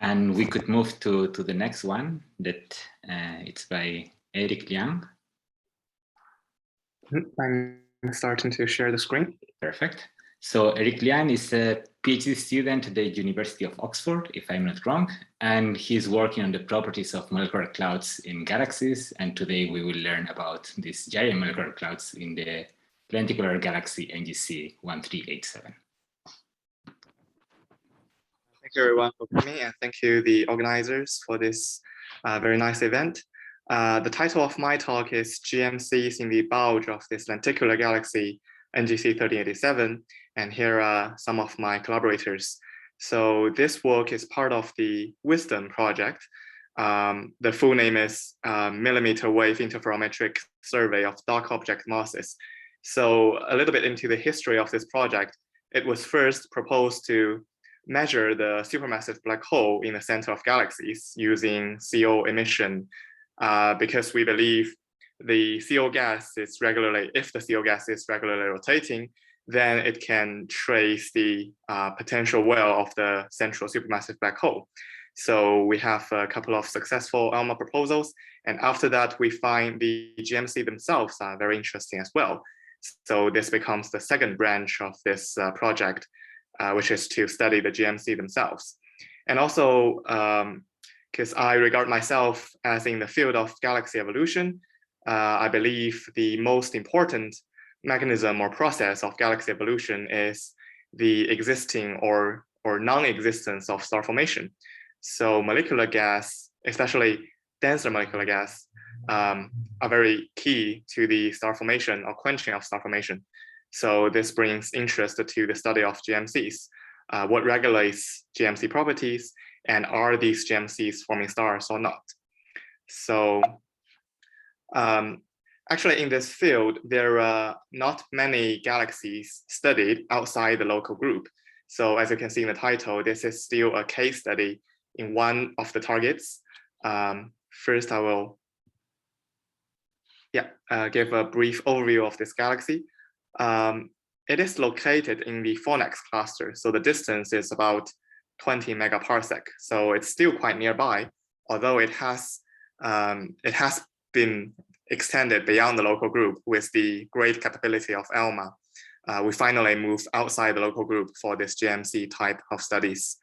And we could move to the next one that it's by Liang. I'm starting to share the screen. Perfect. So Liang is a PhD student at the University of Oxford, if I'm not wrong, and he's working on the properties of molecular clouds in galaxies. And today we will learn about these giant molecular clouds in the lenticular galaxy NGC1387. Thank you everyone for coming, and thank you the organizers for this very nice event. The title of my talk is GMCs in the bulge of this lenticular galaxy NGC1387, and here are some of my collaborators. So this work is part of the Wisdom project. The full name is Millimeter Wave Interferometric Survey of Dark Object Masses. So a little bit into the history of this project, it was first proposed to measure the supermassive black hole in the center of galaxies using CO emission, because we believe the CO gas is regularly, if the CO gas is regularly rotating, then it can trace the potential well of the central supermassive black hole. So we have a couple of successful ALMA proposals, and after that we find the GMC themselves are very interesting as well. So this becomes the second branch of this project, which is to study the GMC themselves. And also, because I regard myself as in the field of galaxy evolution, I believe the most important mechanism or process of galaxy evolution is the existing or non-existence of star formation. So molecular gas, especially denser molecular gas, are very key to the star formation or quenching of star formation. So this brings interest to the study of GMCs. What regulates GMC properties, and are these GMCs forming stars or not? So actually in this field, there are not many galaxies studied outside the local group. So as you can see in the title, this is still a case study in one of the targets. First, I will give a brief overview of this galaxy. It is located in the Fornax cluster, so the distance is about 20 megaparsec. So it's still quite nearby, although it has been extended beyond the local group with the great capability of ALMA. We finally moved outside the local group for this GMC type of studies.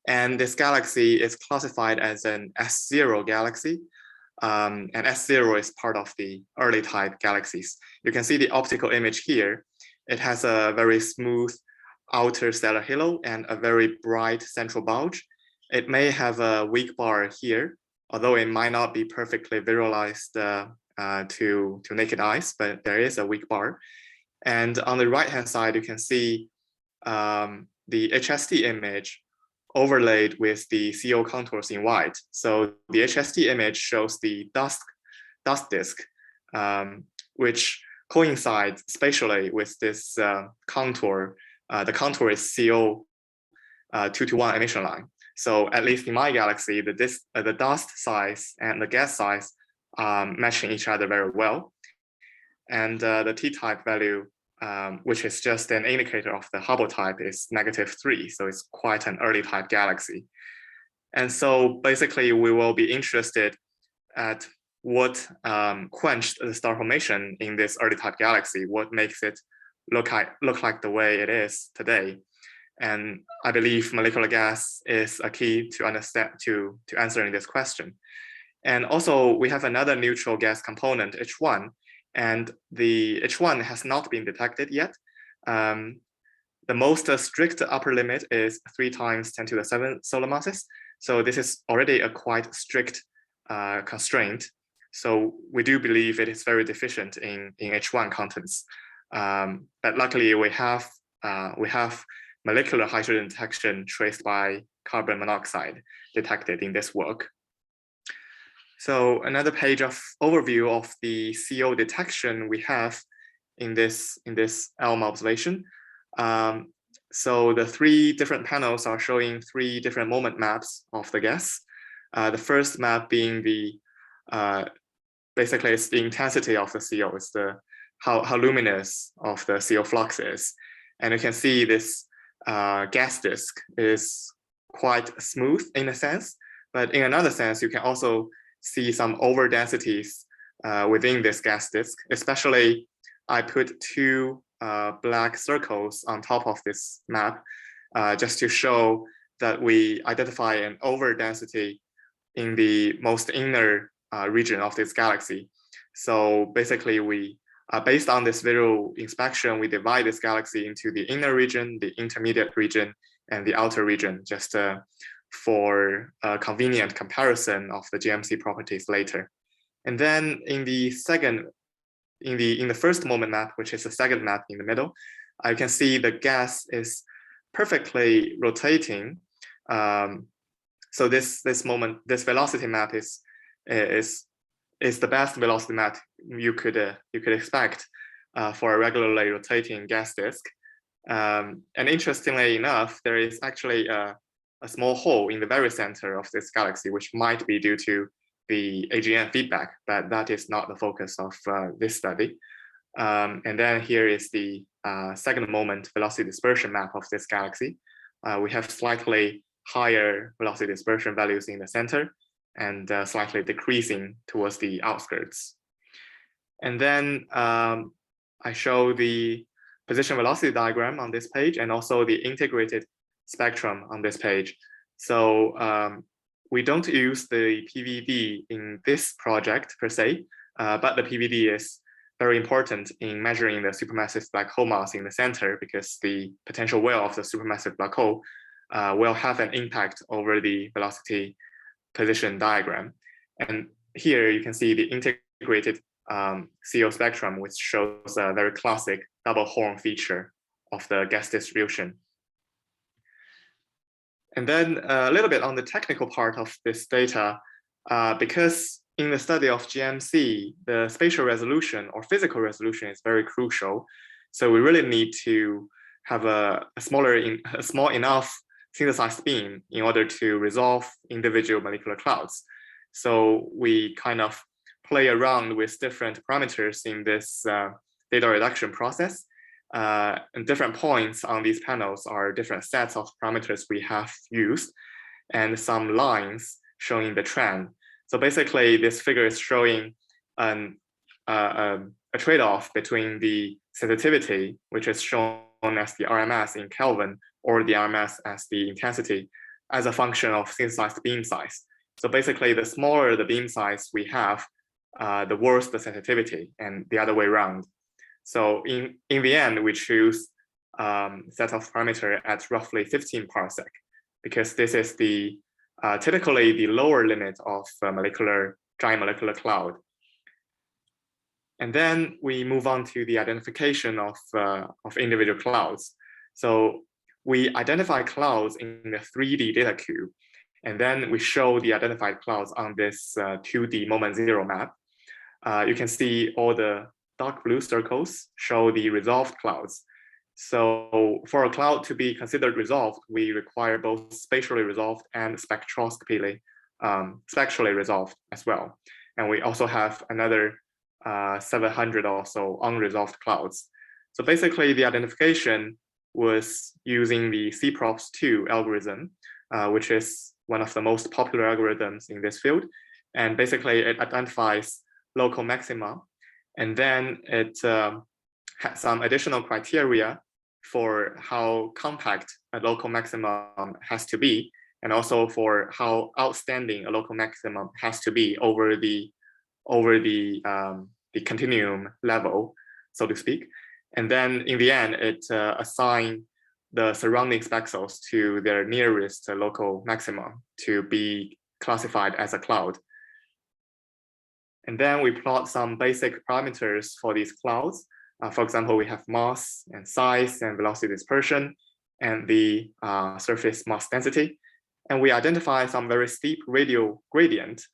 And this galaxy is classified as an S0 galaxy. And S0 is part of the early type galaxies. You can see the optical image here. It has a very smooth outer stellar halo and a very bright central bulge. It may have a weak bar here, although it might not be perfectly visualized to naked eyes, but there is a weak bar. And on the right-hand side, you can see the HST image overlaid with the CO contours in white. So the HST image shows the dust disk, which coincides spatially with this contour. The contour is CO 2-to-1 emission line. So at least in my galaxy, the dust size and the gas size are matching each other very well. And the T-type value, which is just an indicator of the Hubble type, is -3. So it's quite an early type galaxy. And so basically we will be interested at what quenched the star formation in this early type galaxy, what makes it look like the way it is today. And I believe molecular gas is a key to understand to answering this question. And also we have another neutral gas component, H1, and the H1 has not been detected yet. The most strict upper limit is 3 times 10 to the 7 solar masses. So this is already a quite strict constraint. So we do believe it is very deficient in H1 contents. But luckily we have molecular hydrogen detection traced by carbon monoxide detected in this work. So another page of overview of the CO detection we have in this ALMA observation. So the 3 different panels are showing 3 different moment maps of the gas. The first map being the basically it's the intensity of the CO. It's how luminous of the CO flux is, and you can see this gas disk is quite smooth in a sense, but in another sense, you can also see some over densities within this gas disk. Especially, I put two black circles on top of this map just to show that we identify an over density in the most inner region of this galaxy. So basically, we based on this visual inspection, we divide this galaxy into the inner region, the intermediate region, and the outer region, just for a convenient comparison of the GMC properties later. And then in the first moment map, which is the second map in the middle, I can see the gas is perfectly rotating. So this velocity map is the best velocity map you could expect for a regularly rotating gas disk. And interestingly enough, there is actually a small hole in the very center of this galaxy, which might be due to the AGN feedback, but that is not the focus of this study. And then here is the second moment velocity dispersion map of this galaxy. We have slightly higher velocity dispersion values in the center and slightly decreasing towards the outskirts. And then I show the position velocity diagram on this page and also the integrated spectrum on this page. So we don't use the PVD in this project per se, but the PVD is very important in measuring the supermassive black hole mass in the center, because the potential well of the supermassive black hole will have an impact over the velocity position diagram. And here you can see the integrated CO spectrum, which shows a very classic double horn feature of the gas distribution. And then a little bit on the technical part of this data, because in the study of GMC, the spatial resolution or physical resolution is very crucial. So we really need to have a small enough synthesized beam in order to resolve individual molecular clouds. So we kind of play around with different parameters in this data reduction process. And different points on these panels are different sets of parameters we have used, and some lines showing the trend. So basically, this figure is showing a trade-off between the sensitivity, which is shown as the RMS in Kelvin, or the RMS as the intensity, as a function of synthesized beam size. So basically, the smaller the beam size we have, the worse the sensitivity, and the other way around. So in the end, we choose set of parameter at roughly 15 parsec, because this is the typically the lower limit of giant molecular cloud. And then we move on to the identification of individual clouds. So we identify clouds in the 3D data cube, and then we show the identified clouds on this 2D moment zero map. You can see all the dark blue circles show the resolved clouds. So for a cloud to be considered resolved, we require both spatially resolved and spectrally resolved as well. And we also have another 700 or so unresolved clouds. So basically, the identification was using the CPROPS2 algorithm, which is one of the most popular algorithms in this field. And basically, it identifies local maxima, and then it had some additional criteria for how compact a local maximum has to be, and also for how outstanding a local maximum has to be over the continuum level, so to speak. And then in the end, it assigned the surrounding spaxels to their nearest local maximum to be classified as a cloud. And then we plot some basic parameters for these clouds. For example, we have mass and size and velocity dispersion and the surface mass density. And we identify some very steep radial gradient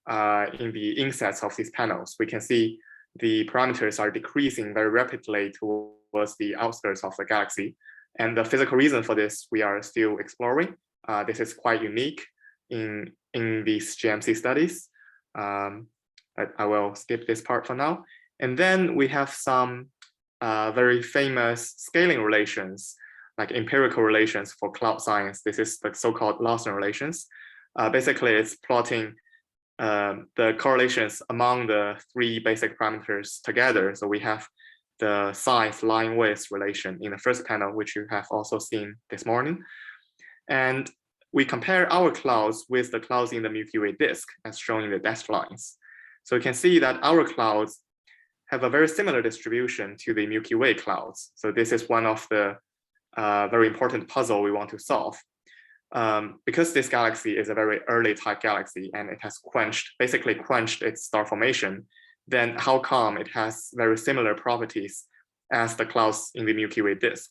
in the insets of these panels. We can see the parameters are decreasing very rapidly towards the outskirts of the galaxy. And the physical reason for this, we are still exploring. This is quite unique in these GMC studies. But I will skip this part for now. And then we have some very famous scaling relations like empirical relations for cloud science. This is the so-called Lawson relations. Basically, it's plotting the correlations among the three basic parameters together. So we have the size line width relation in the first panel, which you have also seen this morning. And we compare our clouds with the clouds in the Milky Way disk as shown in the dashed lines. So you can see that our clouds have a very similar distribution to the Milky Way clouds. So this is one of the very important puzzle we want to solve. Because this galaxy is a very early type galaxy and it has basically quenched its star formation, then how come it has very similar properties as the clouds in the Milky Way disk?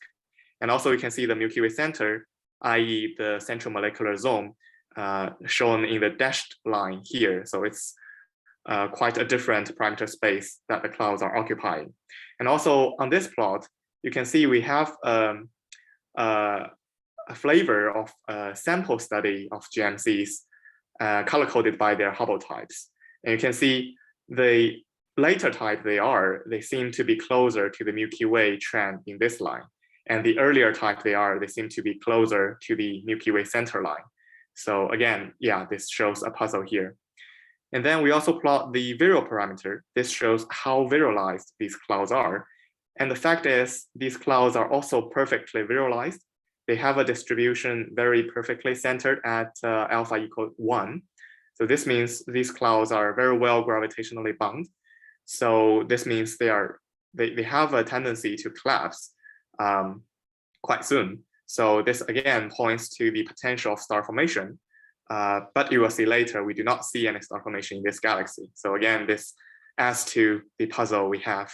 And also you can see the Milky Way center, i.e. the central molecular zone, shown in the dashed line here. So it's quite a different parameter space that the clouds are occupying. And also on this plot, you can see we have a flavor of a sample study of GMCs color-coded by their Hubble types. And you can see the later type they seem to be closer to the Milky Way trend in this line. And the earlier type they seem to be closer to the Milky Way center line. So again, yeah, this shows a puzzle here. And then we also plot the virial parameter. This shows how virialized these clouds are. And the fact is, these clouds are also perfectly virialized. They have a distribution very perfectly centered at alpha equal 1. So this means these clouds are very well gravitationally bound. So this means they have a tendency to collapse quite soon. So this again points to the potential of star formation. But you will see later, we do not see any star formation in this galaxy. So again, this adds to the puzzle we have.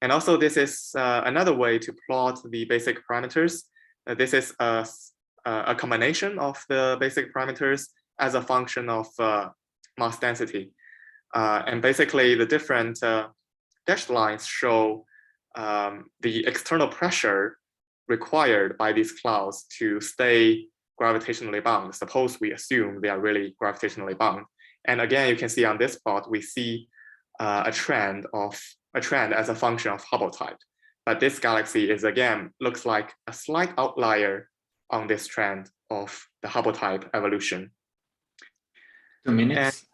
And also this is another way to plot the basic parameters. This is a combination of the basic parameters as a function of mass density. And basically the different dashed lines show the external pressure required by these clouds to stay gravitationally bound. Suppose we assume they are really gravitationally bound. And again, you can see on this plot, we see a trend as a function of Hubble type. But this galaxy is again, looks like a slight outlier on this trend of the Hubble type evolution. 2 minutes.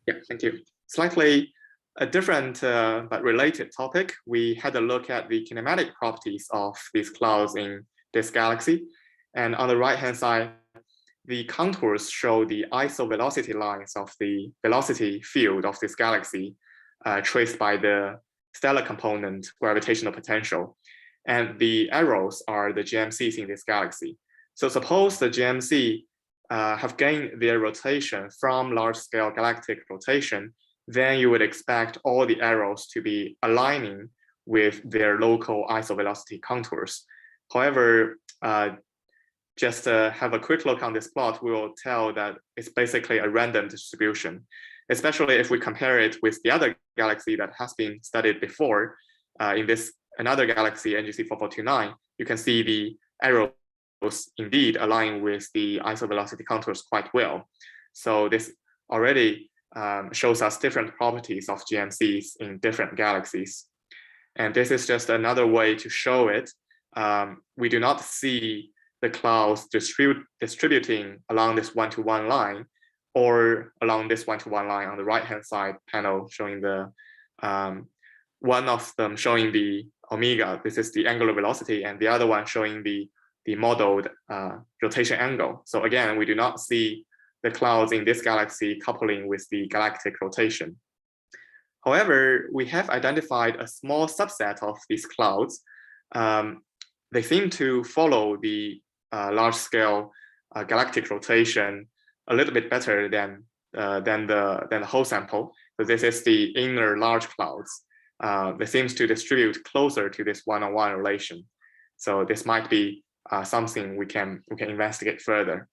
Yeah, thank you. Slightly a different but related topic. We had a look at the kinematic properties of these clouds in this galaxy. And on the right-hand side, the contours show the isovelocity lines of the velocity field of this galaxy traced by the stellar component gravitational potential. And the arrows are the GMCs in this galaxy. So suppose the GMC have gained their rotation from large-scale galactic rotation, then you would expect all the arrows to be aligning with their local isovelocity contours. However, just have a quick look on this plot, we will tell that it's basically a random distribution, especially if we compare it with the other galaxy that has been studied before. In this another galaxy, NGC1387, you can see the arrows indeed align with the isovelocity contours quite well. So this already shows us different properties of GMCs in different galaxies. And this is just another way to show it. We do not see the clouds distributing along this one-to-one line or along this one-to-one line on the right-hand side panel showing the, one of them showing the omega, this is the angular velocity, and the other one showing the modeled rotation angle. So again, we do not see the clouds in this galaxy coupling with the galactic rotation. However, we have identified a small subset of these clouds. They seem to follow the large-scale galactic rotation a little bit better than the whole sample. So this is the inner large clouds. That seems to distribute closer to this one-on-one relation. So this might be something we can investigate further.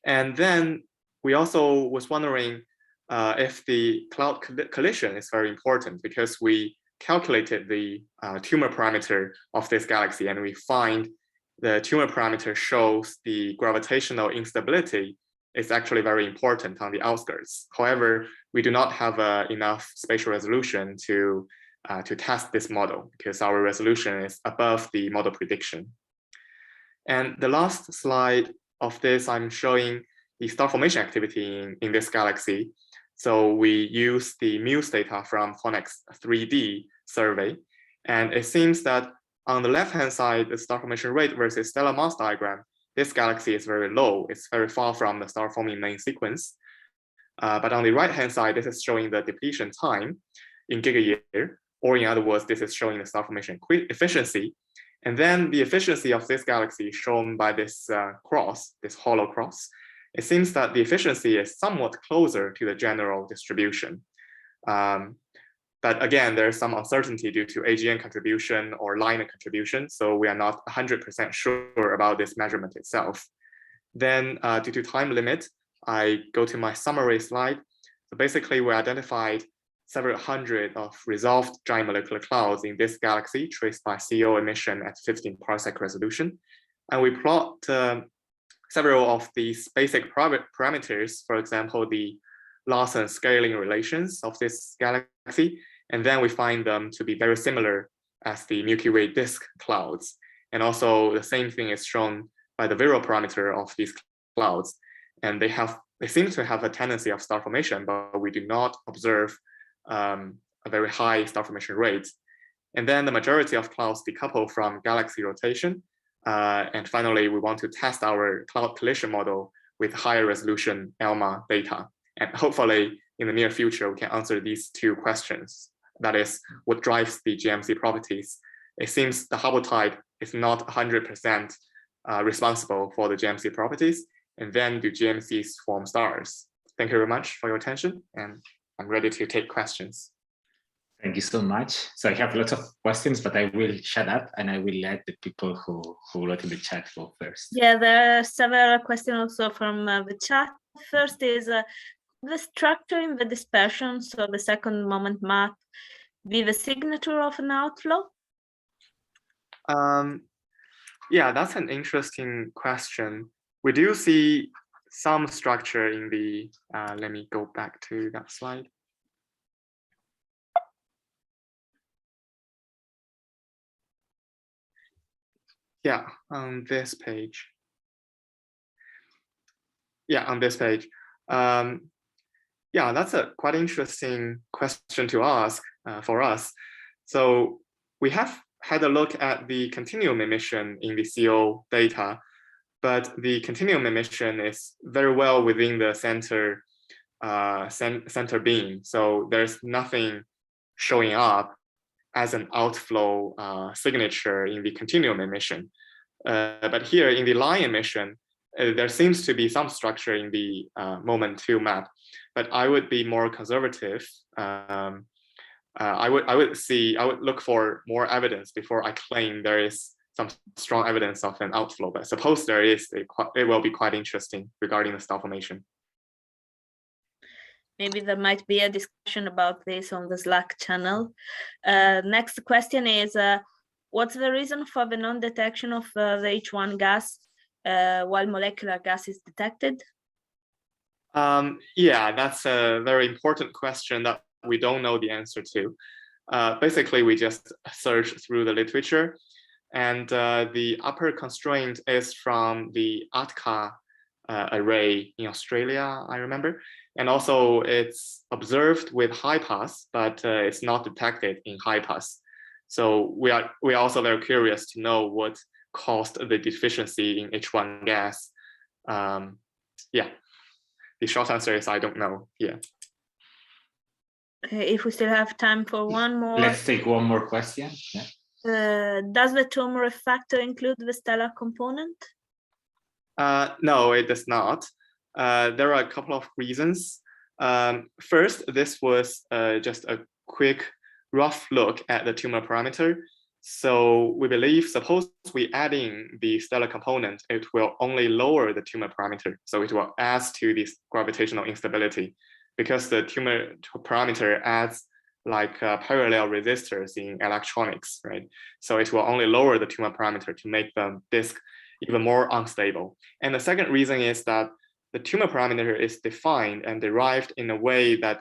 And then we also was wondering if the cloud collision is very important, because we calculated the tumor parameter of this galaxy, and we find the tumor parameter shows the gravitational instability is actually very important on the outskirts. However, we do not have enough spatial resolution to test this model, because our resolution is above the model prediction. And the last slide of this, I'm showing the star formation activity in this galaxy. So we use the MUSE data from Fornex 3D survey. And it seems that on the left-hand side, the star formation rate versus stellar mass diagram, this galaxy is very low. It's very far from the star forming main sequence. But on the right-hand side, this is showing the depletion time in gigayear, or in other words, this is showing the star formation efficiency. And then the efficiency of this galaxy shown by this cross, this hollow cross. It seems that the efficiency is somewhat closer to the general distribution. But again, there's some uncertainty due to AGN contribution or liner contribution, so we are not 100% sure about this measurement itself. Then due to time limit, I go to my summary slide. So basically, we identified several hundred of resolved giant molecular clouds in this galaxy traced by CO emission at 15 parsec resolution. And we plot several of these basic parameters, for example, the Lawson scaling relations of this galaxy. And then we find them to be very similar as the Milky Way disk clouds. And also the same thing is shown by the virial parameter of these clouds. And they seem to have a tendency of star formation, but we do not observe a very high star formation rate. And then the majority of clouds decouple from galaxy rotation. And finally, we want to test our cloud collision model with higher resolution ALMA data. And hopefully in the near future, we can answer these two questions. That is, what drives the GMC properties? It seems the Hubble tide is not 100% responsible for the GMC properties. And then do GMCs form stars? Thank you very much for your attention. And I'm ready to take questions. Thank you so much. So I have lots of questions, but I will shut up and I will let the people who wrote in the chat go first. Yeah, there are several questions also from the chat. First is the structure in the dispersion, so the second moment map, be the signature of an outflow? Yeah, that's an interesting question. We do see some structure in the, let me go back to that slide. Yeah, on this page. Yeah, on this page. Yeah, that's a quite interesting question to ask for us. So we have had a look at the continuum emission in the CO data, but the continuum emission is very well within the center beam. So there's nothing showing up as an outflow signature in the continuum emission. But here in the line emission, there seems to be some structure in the moment 2 map, but I would be more conservative. I would look for more evidence before I claim there is some strong evidence of an outflow. But suppose there is, it will be quite interesting regarding the star formation. Maybe there might be a discussion about this on the Slack channel. Next question is, what's the reason for the non-detection of the H1 gas while molecular gas is detected? Yeah, that's a very important question that we don't know the answer to. Basically, we just search through the literature, and the upper constraint is from the ATCA array in Australia, I remember. And also it's observed with high pass, but it's not detected in high pass. So we are also very curious to know what caused the deficiency in H1 gas. Yeah, the short answer is I don't know. Yeah. Okay, if we still have time for one more. Let's take one more question. Yeah. Does the tumor factor include the stellar component? No, it does not. There are a couple of reasons. First, this was just a quick rough look at the tumor parameter. So we believe, suppose we add in the stellar component, it will only lower the tumor parameter. So it will add to this gravitational instability because the tumor parameter adds like parallel resistors in electronics, right? So it will only lower the tumor parameter to make the disk even more unstable. And the second reason is that the tumor parameter is defined and derived in a way that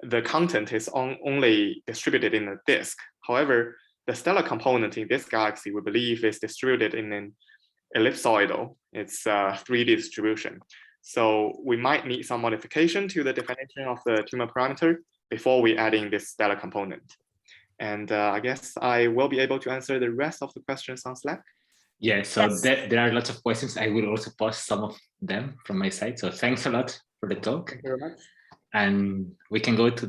the content is only distributed in the disk. However, the stellar component in this galaxy, we believe, is distributed in ellipsoidal. It's a 3D distribution. So we might need some modification to the definition of the tumor parameter before we add in this stellar component. And I guess I will be able to answer the rest of the questions on Slack. Yeah, so Yes. there are lots of questions. I will also post some of them from my side. So thanks a lot for the talk. Thank you very much. And we can go to